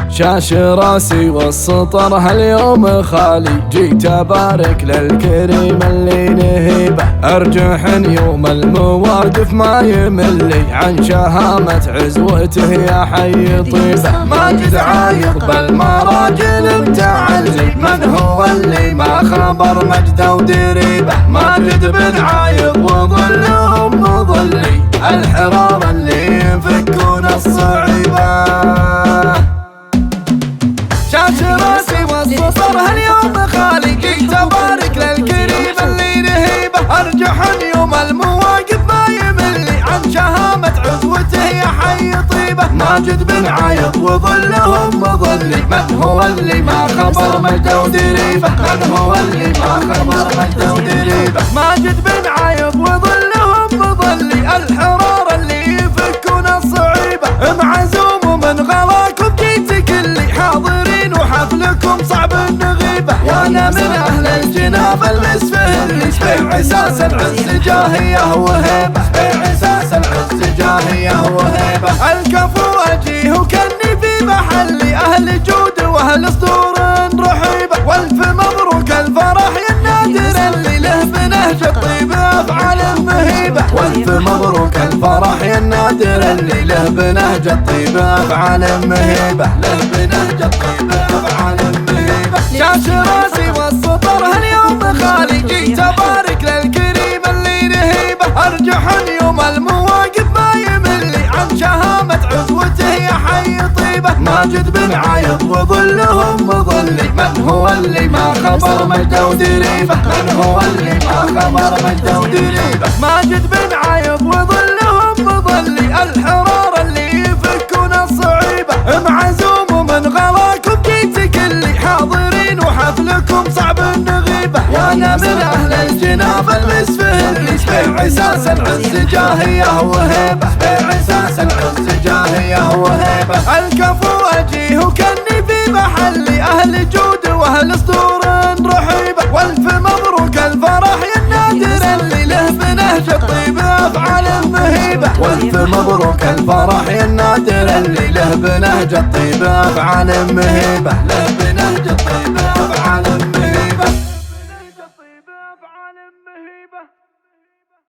شاش راسي والسطر هاليوم خالي، جيت ابارك للكريم اللي نهيبه، ارجح يوم المواقف ما يملي، عن شهامة عزوته يا حي طيبه. ماجد عايض بالمراجل متعلي، من هو اللي ما خبر مجده ودريبه؟ ماجد بن عايض وظلهم مظلي، الحرار اللي ينفكون الصعيبه. شاش راسي والسطر هاليوم خالي، جيت ابارك للكريم اللي نهيبه، ارجح يوم المواقف ما يملي، عن شهامة عزوته يا حي طيبه. ماجد بن عايض وظلهم مظلي، من هو اللي ما خبر مجده ودريبه؟ من هو اللي ما خبر مجده ودريبه؟ ماجد بن عايض وظلهم مظلي، الحرار اللي يفكون الصعيبه، معزوم ومن غلاكم جيت كلي، حاضرين وحفلكم صعب النغيبه، وانا من اهل الجناب المسفلي، بعساس العز جاهيه وهيبه، بعساس العز جاهيه وهيبه. الكفو اجيه وكني في محلي، اهل جود واهل صدور رحيبه، والف مبروك الفرح يا النادر اللي له بنهج الطيب افعال مهيبه، والف مبروك الفرح يا النادر اللي له بنهج الطيب افعال مهيبه، له بنهج الطيب افعال مهيبه. شاش راسي والسطر هاليوم خالي، جيت ابارك للكريم اللي نهيبه، ارجح يوم المواقف ما يملي، عن شهامة عزوته يا حي طيبه. ماجد بن عايض وظلهم مظلي، من هو اللي ما خبر مجده ودريبه؟ من هو اللي ما خبر مجده ودريبه؟ ماجد بن عايض وظلهم مظلي، الحرار اللي يفكون الصعيبه، معزوم ومن غلاكم جيت كلي، حاضرين وحفلكم صعب النغيبه، وانا من اهل الجناب المسفلي، بعساس العز جاهيه وهيبه، بعساس العز جاهيه وهيبه. الكفو اجيه وكني في محلي، اهل جود واهل صدور رحيبه، والف مبروك الفرح يا النادر اللي له بنهج الطيب افعال مهيبه، والف مبروك الفرح يا النادر اللي له بنهج الطيب افعال مهيبه، له بنهج الطيب